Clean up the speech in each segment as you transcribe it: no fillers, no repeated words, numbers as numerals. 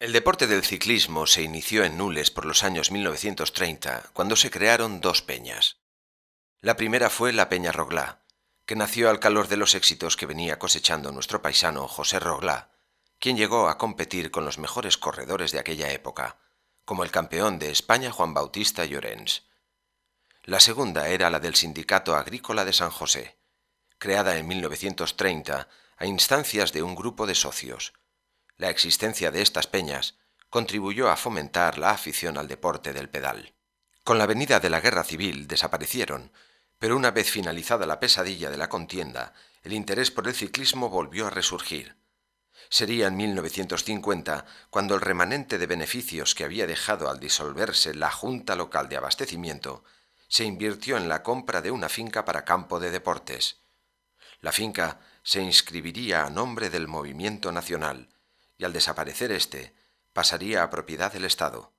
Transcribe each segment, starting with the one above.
El deporte del ciclismo se inició en Nules por los años 1930, cuando se crearon dos peñas. La primera fue la Peña Roglá, que nació al calor de los éxitos que venía cosechando nuestro paisano José Roglá, quien llegó a competir con los mejores corredores de aquella época, como el campeón de España Juan Bautista Llorens. La segunda era la del Sindicato Agrícola de San José, creada en 1930 a instancias de un grupo de socios. La existencia de estas peñas contribuyó a fomentar la afición al deporte del pedal. Con la venida de la Guerra Civil desaparecieron, pero una vez finalizada la pesadilla de la contienda, el interés por el ciclismo volvió a resurgir. Sería en 1950 cuando el remanente de beneficios que había dejado al disolverse la Junta Local de Abastecimiento se invirtió en la compra de una finca para campo de deportes. La finca se inscribiría a nombre del Movimiento Nacional y al desaparecer éste pasaría a propiedad del Estado.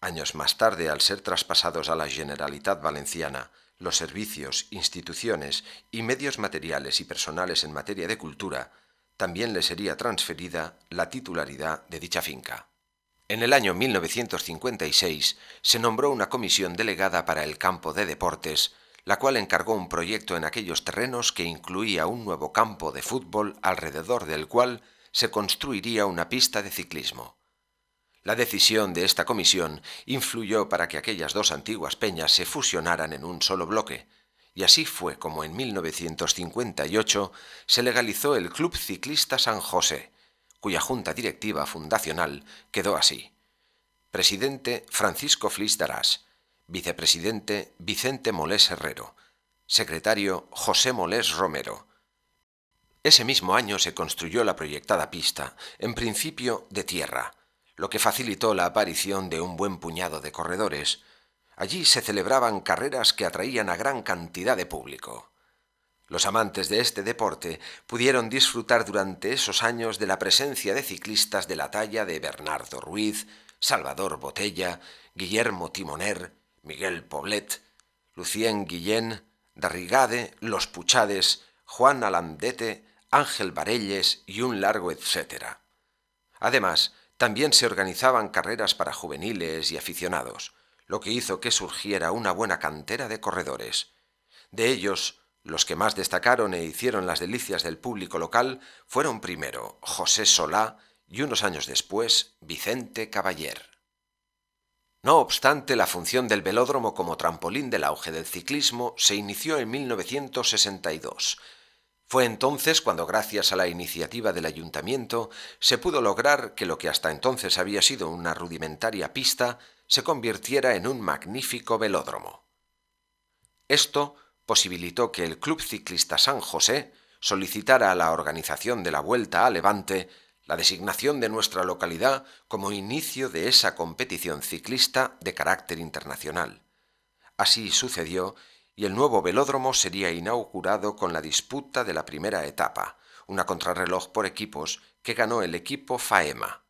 Años más tarde, al ser traspasados a la Generalitat Valenciana, los servicios, instituciones y medios materiales y personales en materia de cultura, también le sería transferida la titularidad de dicha finca. En el año 1956 se nombró una comisión delegada para el campo de deportes, la cual encargó un proyecto en aquellos terrenos que incluía un nuevo campo de fútbol alrededor del cual se construiría una pista de ciclismo. La decisión de esta comisión influyó para que aquellas dos antiguas peñas se fusionaran en un solo bloque, y así fue como en 1958 se legalizó el Club Ciclista San José, cuya junta directiva fundacional quedó así: presidente Francisco Flix Darás, vicepresidente Vicente Molés Herrero, secretario José Molés Romero. Ese mismo año se construyó la proyectada pista, en principio de tierra, lo que facilitó la aparición de un buen puñado de corredores. Allí se celebraban carreras que atraían a gran cantidad de público. Los amantes de este deporte pudieron disfrutar durante esos años de la presencia de ciclistas de la talla de Bernardo Ruiz, Salvador Botella, Guillermo Timoner, Miguel Poblet, Lucien Guillén, Darrigade, Los Puchades, Juan Alandete, Ángel Barelles y un largo etcétera. Además, también se organizaban carreras para juveniles y aficionados, lo que hizo que surgiera una buena cantera de corredores. De ellos, los que más destacaron e hicieron las delicias del público local fueron primero José Solá y unos años después Vicente Caballer. No obstante, la función del velódromo como trampolín del auge del ciclismo se inició en 1962. Fue entonces cuando, gracias a la iniciativa del ayuntamiento, se pudo lograr que lo que hasta entonces había sido una rudimentaria pista se convirtiera en un magnífico velódromo. Esto posibilitó que el Club Ciclista San José solicitara a la organización de la Vuelta a Levante la designación de nuestra localidad como inicio de esa competición ciclista de carácter internacional. Así sucedió, y el nuevo velódromo sería inaugurado con la disputa de la primera etapa, una contrarreloj por equipos que ganó el equipo FAEMA.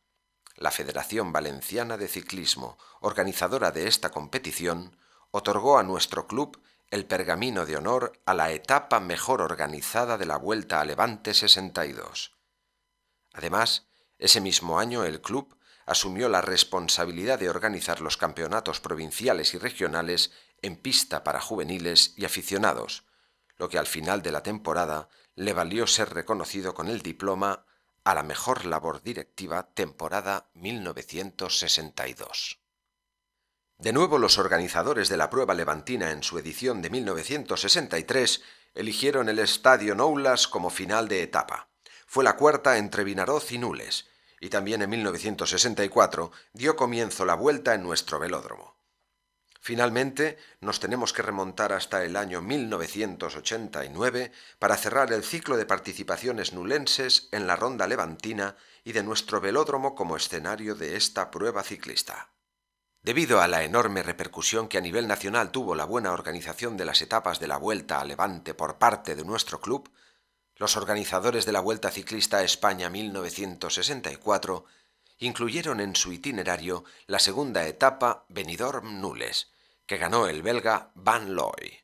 La Federación Valenciana de Ciclismo, organizadora de esta competición, otorgó a nuestro club el pergamino de honor a la etapa mejor organizada de la Vuelta a Levante 62. Además, ese mismo año el club asumió la responsabilidad de organizar los campeonatos provinciales y regionales en pista para juveniles y aficionados, lo que al final de la temporada le valió ser reconocido con el diploma a la mejor labor directiva temporada 1962. De nuevo, los organizadores de la prueba levantina en su edición de 1963 eligieron el Estadio Noulas como final de etapa. Fue la cuarta entre Vinaroz y Nules, y también en 1964 dio comienzo la vuelta en nuestro velódromo. Finalmente, nos tenemos que remontar hasta el año 1989 para cerrar el ciclo de participaciones nulenses en la ronda levantina y de nuestro velódromo como escenario de esta prueba ciclista. Debido a la enorme repercusión que a nivel nacional tuvo la buena organización de las etapas de la Vuelta a Levante por parte de nuestro club, los organizadores de la Vuelta Ciclista a España 1964 incluyeron en su itinerario la segunda etapa Benidorm-Nules, que ganó el belga Van Looy.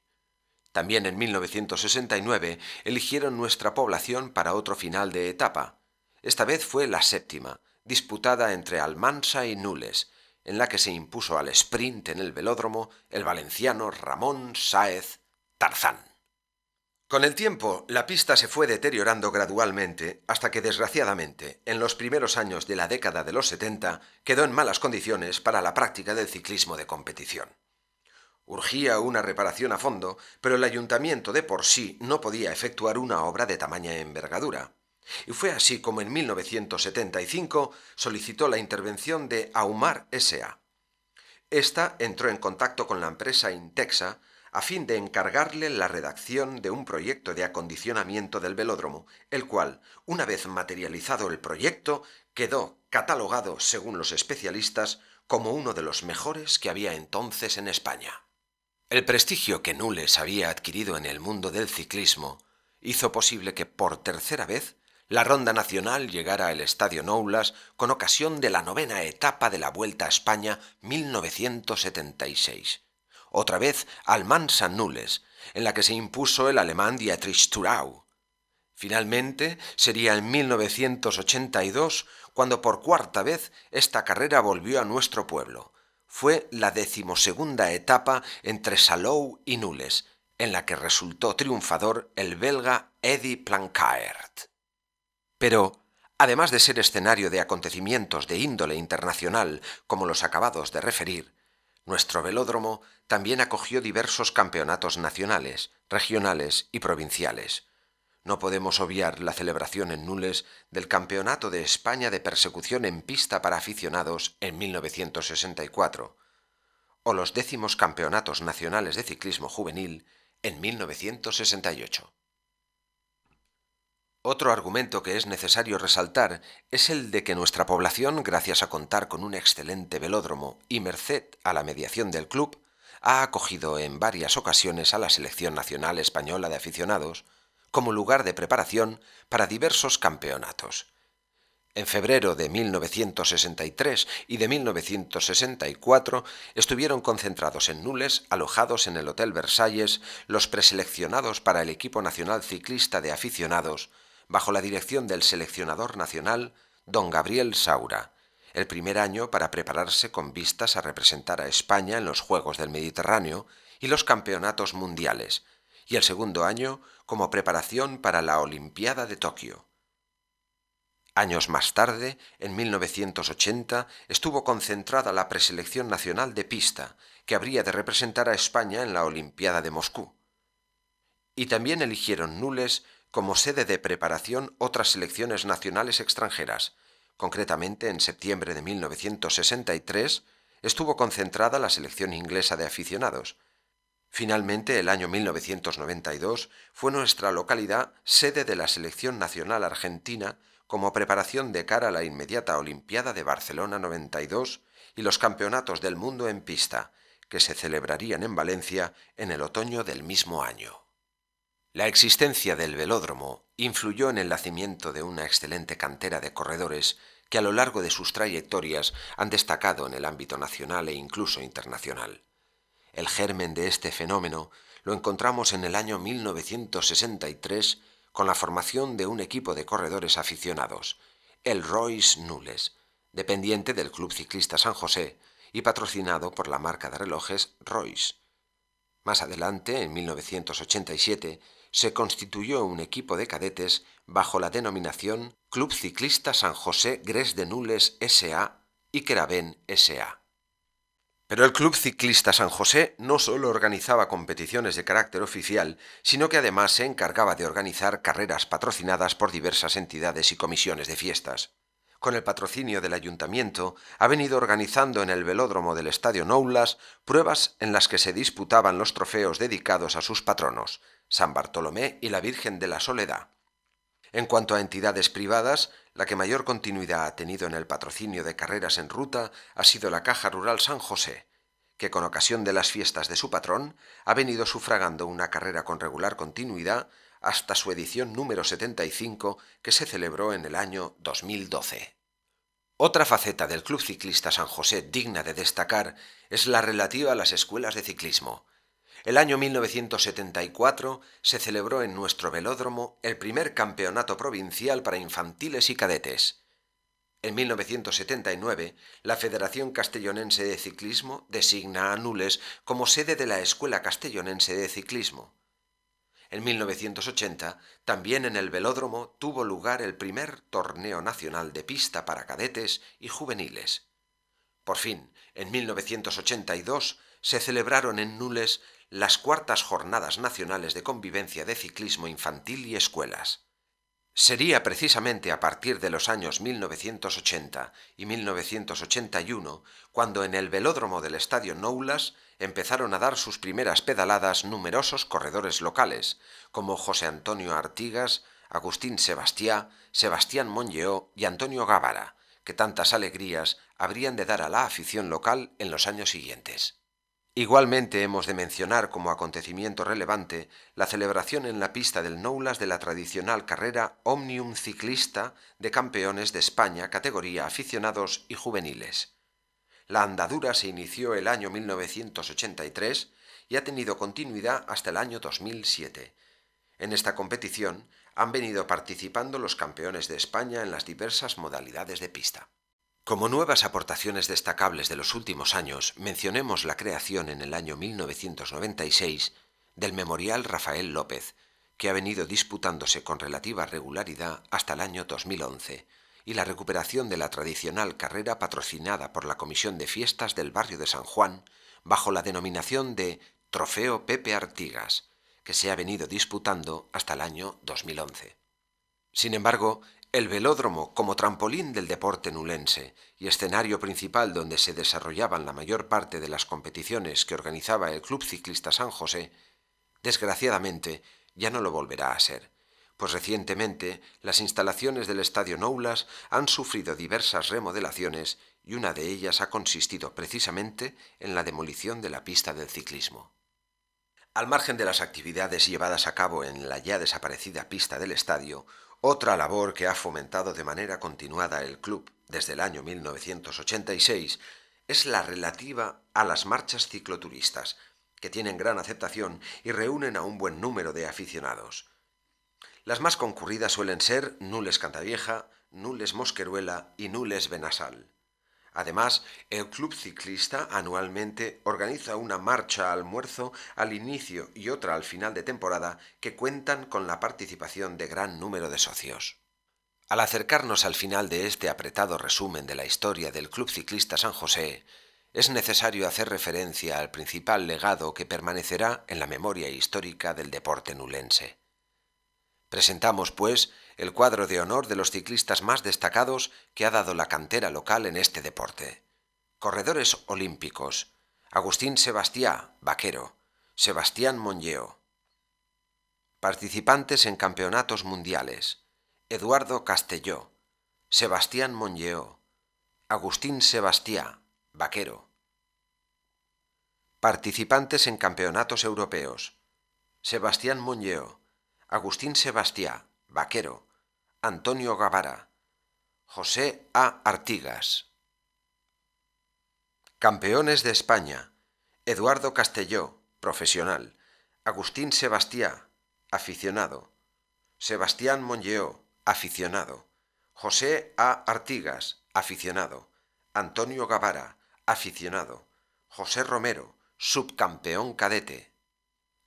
También en 1969 eligieron nuestra población para otro final de etapa. Esta vez fue la séptima, disputada entre Almansa y Nules, en la que se impuso al sprint en el velódromo el valenciano Ramón Sáez Tarzán. Con el tiempo, la pista se fue deteriorando gradualmente hasta que, desgraciadamente, en los primeros años de la década de los 70, quedó en malas condiciones para la práctica del ciclismo de competición. Urgía una reparación a fondo, pero el ayuntamiento de por sí no podía efectuar una obra de tamaña envergadura. Y fue así como en 1975 solicitó la intervención de Aumar S.A. Esta entró en contacto con la empresa Intexa a fin de encargarle la redacción de un proyecto de acondicionamiento del velódromo, el cual, una vez materializado el proyecto, quedó catalogado, según los especialistas, como uno de los mejores que había entonces en España. El prestigio que Nules había adquirido en el mundo del ciclismo hizo posible que por tercera vez la ronda nacional llegara al Estadio Noulas con ocasión de la 9ª etapa de la Vuelta a España 1976. Otra vez Almansa-Nules, en la que se impuso el alemán Dietrich Thurau. Finalmente sería en 1982 cuando por cuarta vez esta carrera volvió a nuestro pueblo. Fue la 12ª etapa entre Salou y Nules, en la que resultó triunfador el belga Eddy Plankaert. Pero, además de ser escenario de acontecimientos de índole internacional como los acabados de referir, nuestro velódromo también acogió diversos campeonatos nacionales, regionales y provinciales. No podemos obviar la celebración en Nules del Campeonato de España de Persecución en Pista para Aficionados en 1964, o los 10º Campeonatos Nacionales de Ciclismo Juvenil en 1968. Otro argumento que es necesario resaltar es el de que nuestra población, gracias a contar con un excelente velódromo y merced a la mediación del club, ha acogido en varias ocasiones a la Selección Nacional Española de Aficionados como lugar de preparación para diversos campeonatos. En febrero de 1963 y de 1964 estuvieron concentrados en Nules, alojados en el Hotel Versalles, los preseleccionados para el equipo nacional ciclista de aficionados, bajo la dirección del seleccionador nacional, don Gabriel Saura, el primer año para prepararse con vistas a representar a España en los Juegos del Mediterráneo y los campeonatos mundiales, y el segundo año como preparación para la Olimpiada de Tokio. Años más tarde, en 1980, estuvo concentrada la preselección nacional de pista, que habría de representar a España en la Olimpiada de Moscú. Y también eligieron Nules como sede de preparación otras selecciones nacionales extranjeras. Concretamente, en septiembre de 1963, estuvo concentrada la selección inglesa de aficionados. Finalmente, el año 1992 fue nuestra localidad sede de la selección nacional argentina como preparación de cara a la inmediata Olimpiada de Barcelona 92 y los Campeonatos del Mundo en pista, que se celebrarían en Valencia en el otoño del mismo año. La existencia del velódromo influyó en el nacimiento de una excelente cantera de corredores que a lo largo de sus trayectorias han destacado en el ámbito nacional e incluso internacional. El germen de este fenómeno lo encontramos en el año 1963 con la formación de un equipo de corredores aficionados, el Royce Nules, dependiente del Club Ciclista San José y patrocinado por la marca de relojes Royce. Más adelante, en 1987, se constituyó un equipo de cadetes bajo la denominación Club Ciclista San José Gres de Nules S.A. y Querabén S.A. Pero el Club Ciclista San José no solo organizaba competiciones de carácter oficial, sino que además se encargaba de organizar carreras patrocinadas por diversas entidades y comisiones de fiestas. Con el patrocinio del ayuntamiento, ha venido organizando en el velódromo del Estadio Noulas pruebas en las que se disputaban los trofeos dedicados a sus patronos, San Bartolomé y la Virgen de la Soledad. En cuanto a entidades privadas, la que mayor continuidad ha tenido en el patrocinio de carreras en ruta ha sido la Caja Rural San José, que con ocasión de las fiestas de su patrón ha venido sufragando una carrera con regular continuidad hasta su edición número 75, que se celebró en el año 2012. Otra faceta del Club Ciclista San José digna de destacar es la relativa a las escuelas de ciclismo. El año 1974 se celebró en nuestro velódromo el primer campeonato provincial para infantiles y cadetes. En 1979, la Federación Castellonense de Ciclismo designa a Nules como sede de la Escuela Castellonense de Ciclismo. En 1980, también en el velódromo tuvo lugar el primer torneo nacional de pista para cadetes y juveniles. Por fin, en 1982, se celebraron en Nules las cuartas Jornadas Nacionales de Convivencia de Ciclismo Infantil y Escuelas. Sería precisamente a partir de los años 1980 y 1981 cuando en el velódromo del Estadio Noulas empezaron a dar sus primeras pedaladas numerosos corredores locales, como José Antonio Artigas, Agustín Sebastià, Sebastián Mongeó y Antonio Gavara, que tantas alegrías habrían de dar a la afición local en los años siguientes. Igualmente hemos de mencionar como acontecimiento relevante la celebración en la pista del Noulas de la tradicional carrera Omnium Ciclista de Campeones de España categoría aficionados y juveniles. La andadura se inició el año 1983 y ha tenido continuidad hasta el año 2007. En esta competición han venido participando los campeones de España en las diversas modalidades de pista. Como nuevas aportaciones destacables de los últimos años, mencionemos la creación en el año 1996 del Memorial Rafael López, que ha venido disputándose con relativa regularidad hasta el año 2011, y la recuperación de la tradicional carrera patrocinada por la Comisión de Fiestas del barrio de San Juan, bajo la denominación de Trofeo Pepe Artigas, que se ha venido disputando hasta el año 2011. Sin embargo, el velódromo, como trampolín del deporte nulense y escenario principal donde se desarrollaban la mayor parte de las competiciones que organizaba el Club Ciclista San José, desgraciadamente ya no lo volverá a ser, pues recientemente las instalaciones del Estadio Noulas han sufrido diversas remodelaciones y una de ellas ha consistido precisamente en la demolición de la pista del ciclismo. Al margen de las actividades llevadas a cabo en la ya desaparecida pista del estadio, otra labor que ha fomentado de manera continuada el club desde el año 1986 es la relativa a las marchas cicloturistas, que tienen gran aceptación y reúnen a un buen número de aficionados. Las más concurridas suelen ser Nules Cantavieja, Nules Mosqueruela y Nules Benassal. Además, el Club Ciclista anualmente organiza una marcha almuerzo al inicio y otra al final de temporada que cuentan con la participación de gran número de socios. Al acercarnos al final de este apretado resumen de la historia del Club Ciclista San José, es necesario hacer referencia al principal legado que permanecerá en la memoria histórica del deporte nulense. Presentamos, pues, el cuadro de honor de los ciclistas más destacados que ha dado la cantera local en este deporte. Corredores olímpicos: Agustín Sebastià, vaquero; Sebastián Mongeó. Participantes en campeonatos mundiales: Eduardo Castelló, Sebastián Mongeó, Agustín Sebastià, vaquero. Participantes en campeonatos europeos: Sebastián Mongeó, Agustín Sebastià, vaquero; Antonio Gavara, José A. Artigas. Campeones de España: Eduardo Castelló, profesional; Agustín Sebastià, aficionado; Sebastián Mongeó, aficionado; José A. Artigas, aficionado; Antonio Gavara, aficionado; José Romero, subcampeón cadete.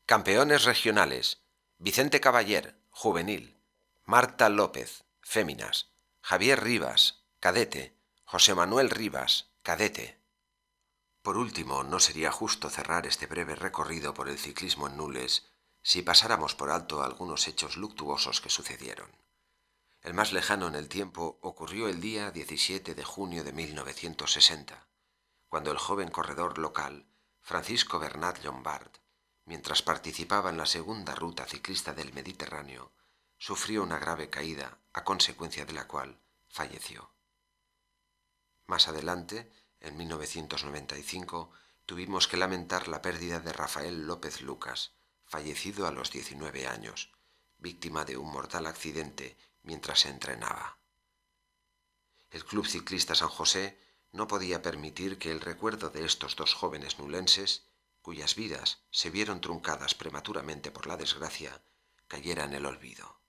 Campeones regionales: Vicente Caballer, juvenil; Marta López, féminas; Javier Rivas, cadete; José Manuel Rivas, cadete. Por último, no sería justo cerrar este breve recorrido por el ciclismo en Nules si pasáramos por alto algunos hechos luctuosos que sucedieron. El más lejano en el tiempo ocurrió el día 17 de junio de 1960, cuando el joven corredor local, Francisco Bernat Llombart, mientras participaba en la segunda ruta ciclista del Mediterráneo, sufrió una grave caída, a consecuencia de la cual falleció. Más adelante, en 1995, tuvimos que lamentar la pérdida de Rafael López Lucas, fallecido a los 19 años, víctima de un mortal accidente mientras se entrenaba. El Club Ciclista San José no podía permitir que el recuerdo de estos dos jóvenes nulenses, cuyas vidas se vieron truncadas prematuramente por la desgracia, cayera en el olvido.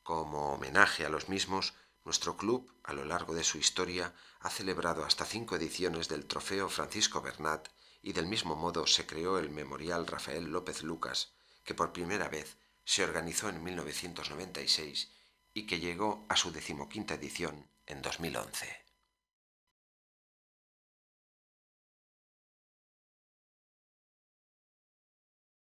Como homenaje a los mismos, Nuestro club, a lo largo de su historia, ha celebrado hasta 5 ediciones del Trofeo Francisco Bernat y del mismo modo se creó el Memorial Rafael López Lucas, que por primera vez se organizó en 1996 y que llegó a su 15ª edición en 2011.